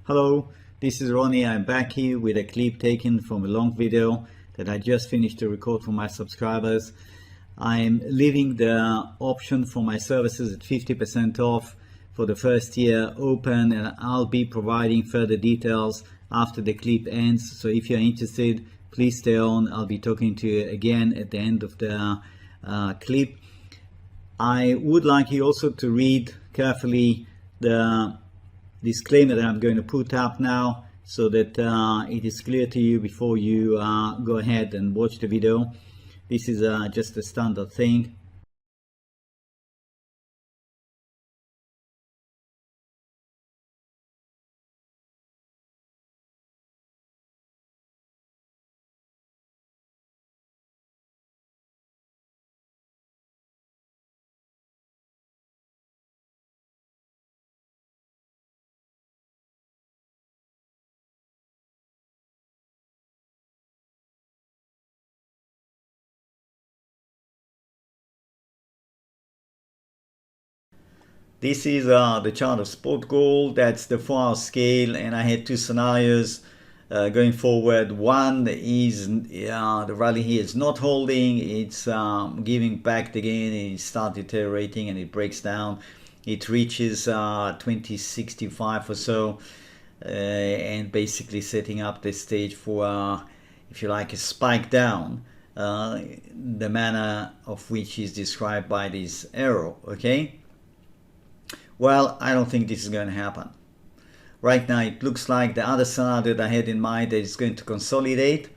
Hello, this is Ronnie. I'm back here with a clip taken from a long video that I just finished to record for my subscribers. I'm leaving the option for my services at 50% off for the first year open, and I'll be providing further details after the clip ends. So if you're interested, please stay on. I'll be talking to you again at the end of the clip. I would like you also to read carefully the disclaimer that I'm going to put up now, so that it is clear to you before you go ahead and watch the video. This is just a standard thing. This is the chart of spot gold. That's the 4-hour scale, and I had two scenarios going forward. One is the rally here is not holding, it's giving back again, it starts deteriorating and it breaks down. It reaches 2065 or so, and basically setting up the stage for, if you like, a spike down, the manner of which is described by this arrow. Okay. Well, I don't think this is going to happen. Right now, it looks like the other scenario that I had in mind, that it's going to consolidate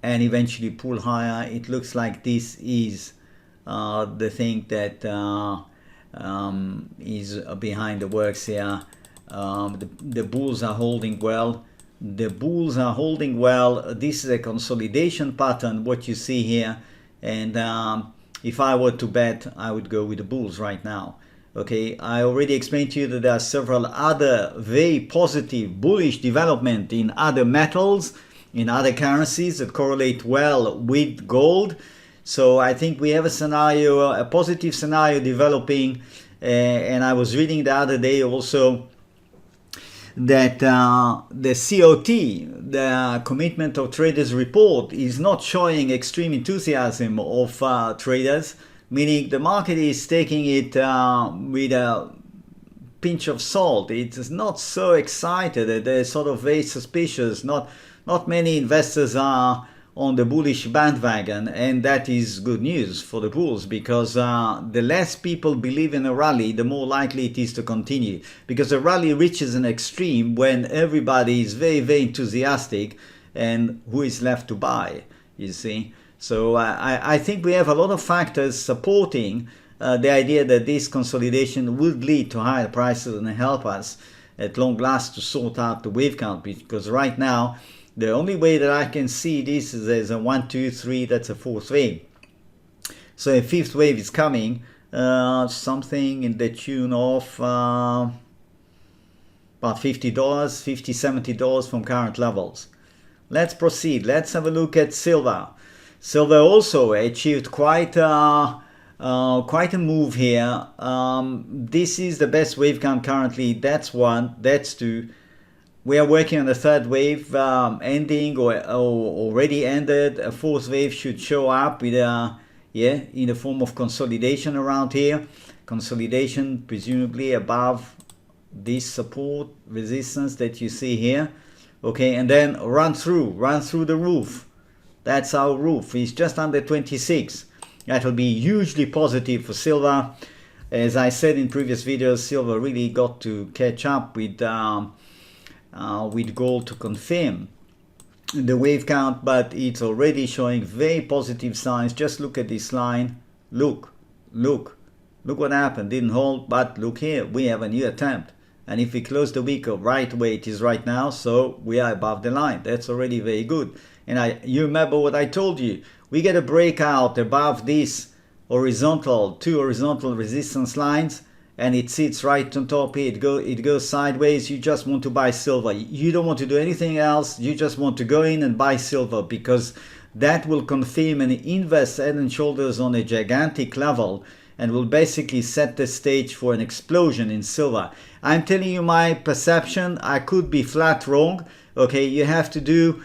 and eventually pull higher. It looks like this is the thing that is behind the works here. The bulls are holding well. The bulls are holding well. This is a consolidation pattern, what you see here. And if I were to bet, I would go with the bulls right now. Okay, I already explained to you that there are several other very positive bullish development in other metals, in other currencies that correlate well with gold. So I think we have a scenario, a positive scenario developing. And I was reading the other day also that the COT, the Commitment of Traders report, is not showing extreme enthusiasm of traders. Meaning the market is taking it with a pinch of salt. It's not so excited. They're sort of very suspicious. Not many investors are on the bullish bandwagon, and that is good news for the bulls, because the less people believe in a rally, the more likely it is to continue. Because a rally reaches an extreme when everybody is very, very enthusiastic, and who is left to buy, you see? So I think we have a lot of factors supporting the idea that this consolidation would lead to higher prices and help us at long last to sort out the wave count. Because right now, the only way that I can see this is there's a 1, 2, 3, that's a fourth wave. So a fifth wave is coming, something in the tune of about $50, $50, $70 from current levels. Let's proceed. Let's have a look at silver. Silver also achieved quite a move here. This is the best wave count currently. That's one. That's two. We are working on the third wave ending or already ended. A fourth wave should show up with in the form of consolidation around here. Consolidation presumably above this support resistance that you see here. Okay, and then run through the roof. That's our roof. It's just under 26. That will be hugely positive for silver. As I said in previous videos, silver really got to catch up with gold to confirm the wave count, but it's already showing very positive signs. Just look at this line. Look what happened. Didn't hold, but look here. We have a new attempt. And if we close the week right where it is right now, so we are above the line. That's already very good. And you remember what I told you. We get a breakout above this two horizontal resistance lines, and it sits right on top here. It goes sideways. You just want to buy silver. You don't want to do anything else. You just want to go in and buy silver, because that will confirm an inverse head and shoulders on a gigantic level. and will basically set the stage for an explosion in silver. I'm telling you my perception. I could be flat wrong. Okay, you have to do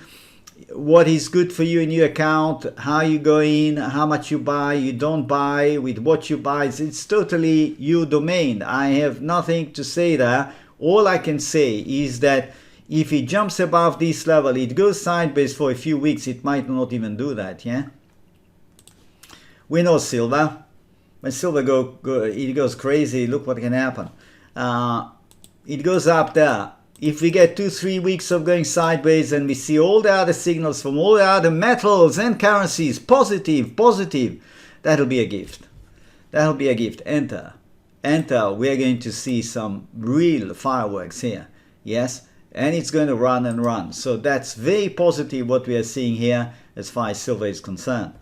what is good for you in your account, how you go in, how much you buy, you don't buy, with what you buy. It's totally your domain. I have nothing to say there. All I can say is that if it jumps above this level, it goes sideways for a few weeks, it might not even do that, yeah? We know silver. When silver it goes crazy, look what can happen. It goes up there. If we get 2-3 weeks of going sideways and we see all the other signals from all the other metals and currencies, positive, that'll be a gift. That'll be a gift. Enter. We're going to see some real fireworks here. Yes? And it's going to run and run. So that's very positive what we are seeing here as far as silver is concerned.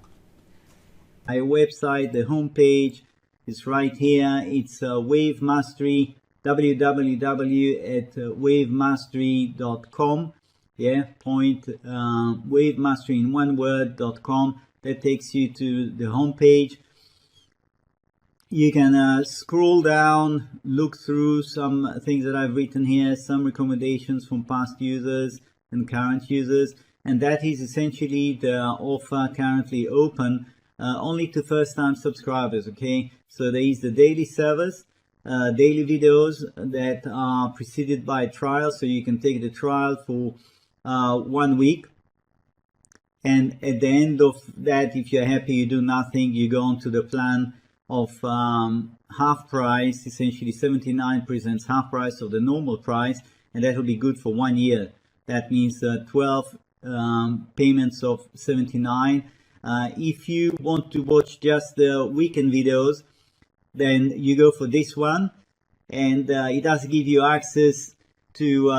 My website, the homepage is right here. It's Wave Mastery, www.wavemastery.com. Yeah, wavemastery in one word.com. That takes you to the homepage. You can scroll down, look through some things that I've written here, some recommendations from past users and current users, and that is essentially the offer currently open only to first-time subscribers. Okay, so there is the daily service, daily videos that are preceded by a trial, so you can take the trial for 1 week, and at the end of that, if you're happy, you do nothing, you go on to the plan of half price. Essentially 79 presents half price of the normal price, and that will be good for 1 year. That means 12 payments of 79. If you want to watch just the weekend videos, then you go for this one, and it does give you access to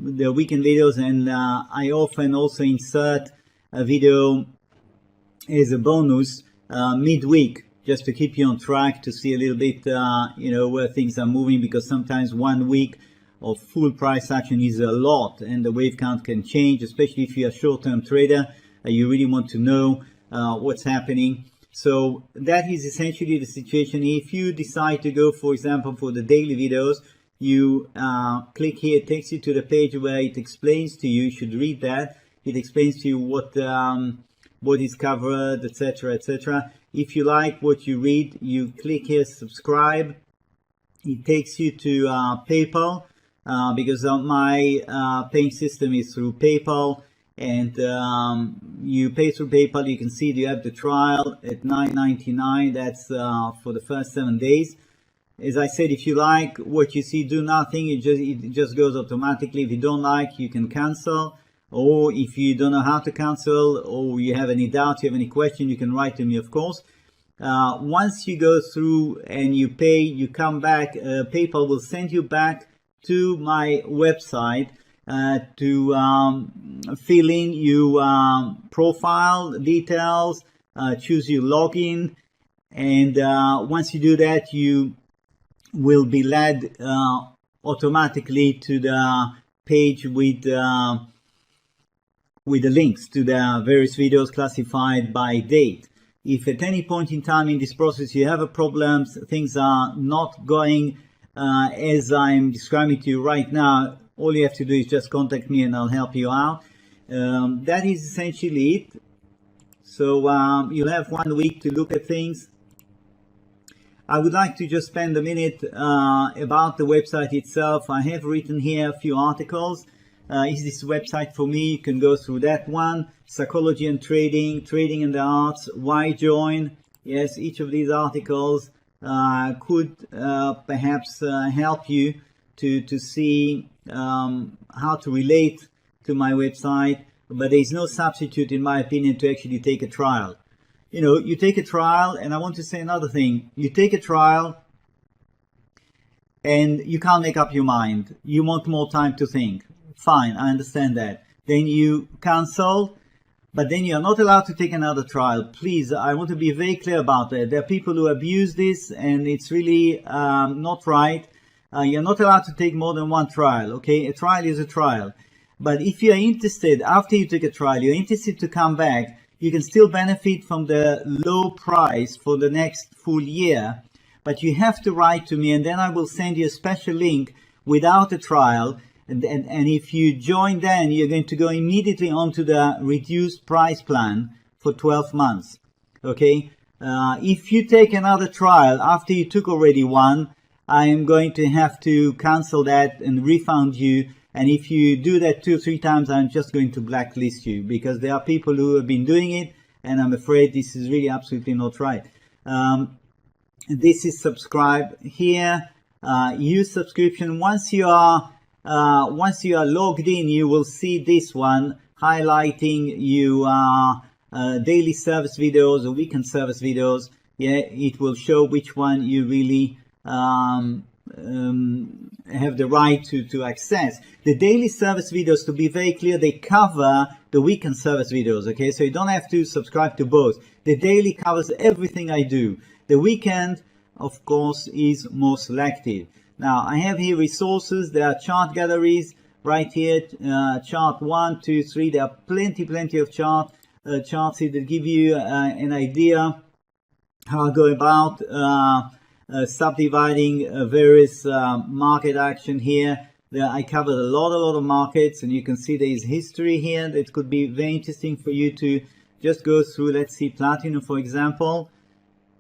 the weekend videos, and I often also insert a video as a bonus midweek, just to keep you on track, to see a little bit where things are moving, because sometimes 1 week of full price action is a lot, and the wave count can change, especially if you're a short-term trader. You really want to know what's happening. So that is essentially the situation. If you decide to go, for example, for the daily videos, you click here. It takes you to the page where it explains to you. You should read that. It explains to you what is covered, etc., etc. If you like what you read, you click here, subscribe. It takes you to PayPal, because my paying system is through PayPal, and you pay through PayPal. You can see you have the trial at $9.99. That's for the first 7 days. As I said, if you like what you see, do nothing. It just goes automatically. If you don't like, you can cancel. Or if you don't know how to cancel, or you have any doubt, you have any question, you can write to me, of course. Once you go through and you pay, you come back, PayPal will send you back to my website to fill in your profile details, choose your login, and once you do that, you will be led automatically to the page with the links to the various videos classified by date. If at any point in time in this process you have a problem, things are not going as I'm describing to you right now, all you have to do is just contact me and I'll help you out. That is essentially it. So you'll have 1 week to look at things. I would like to just spend a minute about the website itself. I have written here a few articles. Is this website for me? You can go through that one. Psychology and trading, trading and the arts, why join? Yes, each of these articles could perhaps help you to see how to relate to my website, but there is no substitute, in my opinion, to actually take a trial. You know, you take a trial, and I want to say another thing. You take a trial and you can't make up your mind. You want more time to think. Fine, I understand that. Then you cancel, but then you're not allowed to take another trial. Please, I want to be very clear about that. There are people who abuse this, and it's really not right. You're not allowed to take more than one trial, okay? A trial is a trial. But if you're interested, after you take a trial, you're interested to come back, you can still benefit from the low price for the next full year. but you have to write to me, and then I will send you a special link without a trial. And if you join, then you're going to go immediately onto the reduced price plan for 12 months. Okay? If you take another trial after you took already one, I am going to have to cancel that and refund you. And if you do that 2 or 3 times, I'm just going to blacklist you, because there are people who have been doing it, and I'm afraid this is really absolutely not right. This is subscribe here. Use subscription. Once you are logged in, you will see this one highlighting you daily service videos or weekend service videos. Yeah, it will show which one you really have the right to access. The daily service videos, to be very clear, they cover the weekend service videos. Okay, so you don't have to subscribe to both. The daily covers everything I do. The weekend, of course, is more selective. Now I have here resources. There are chart galleries right here. Chart 1, 2, 3. There are plenty of charts here that give you an idea how I go about subdividing various market action here. I covered a lot of markets, and you can see there is history here that could be very interesting for you to just go through. Let's see, platinum, for example.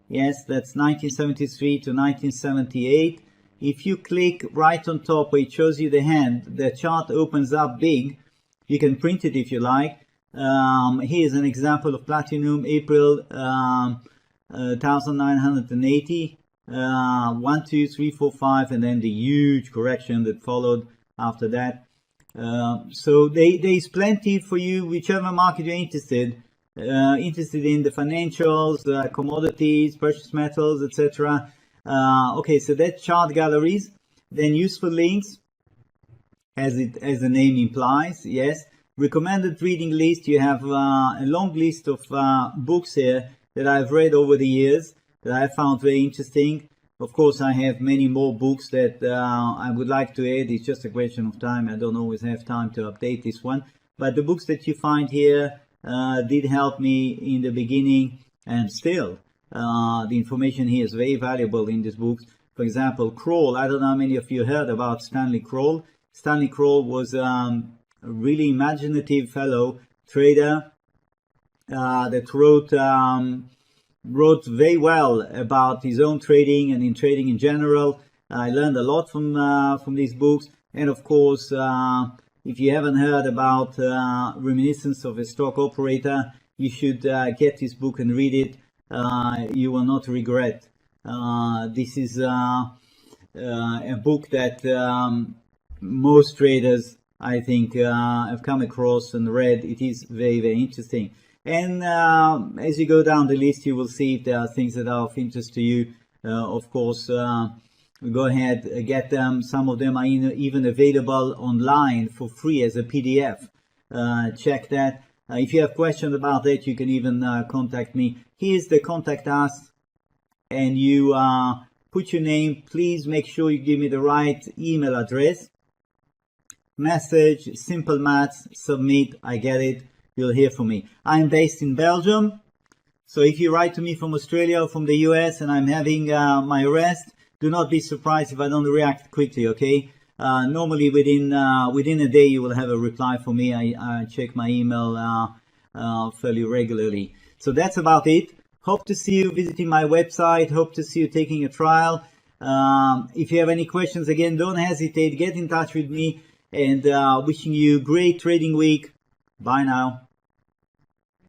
Yes, that's 1973 to 1978. If you click right on top where it shows you the hand, the chart opens up big. You can print it if you like. Here's an example of platinum, April 1980. 1, 2, 3, 4, 5, and then the huge correction that followed after that. So there is plenty for you, whichever market you're interested in, the financials, commodities, precious metals, etc. Okay, so that's chart galleries. Then useful links, as the name implies. Yes, recommended reading list. You have a long list of books here that I've read over the years that I found very interesting. Of course, I have many more books that I would like to add. It's just a question of time. I don't always have time to update this one. But the books that you find here did help me in the beginning, and still the information here is very valuable in these books. For example, Kroll. I don't know how many of you heard about Stanley Kroll. Stanley Kroll was a really imaginative fellow trader that wrote very well about his own trading and in trading in general. I learned a lot from these books. And of course, if you haven't heard about Reminiscence of a Stock Operator, you should get this book and read it. You will not regret. This is a book that most traders, I think, have come across and read. It is very interesting. And as you go down the list, you will see if there are things that are of interest to you. Of course, go ahead, get them. Some of them are even available online for free as a PDF. Check that. If you have questions about that, you can even contact me. Here's the contact us, and you put your name. Please make sure you give me the right email address. Message, simple maths, submit, I get it. You'll hear from me. I'm based in Belgium, so if you write to me from Australia or from the US and I'm having my rest, do not be surprised if I don't react quickly, okay? Normally within a day you will have a reply from me. I check my email fairly regularly. So that's about it. Hope to see you visiting my website. Hope to see you taking a trial. If you have any questions, again, don't hesitate. Get in touch with me, and wishing you a great trading week. Bye now.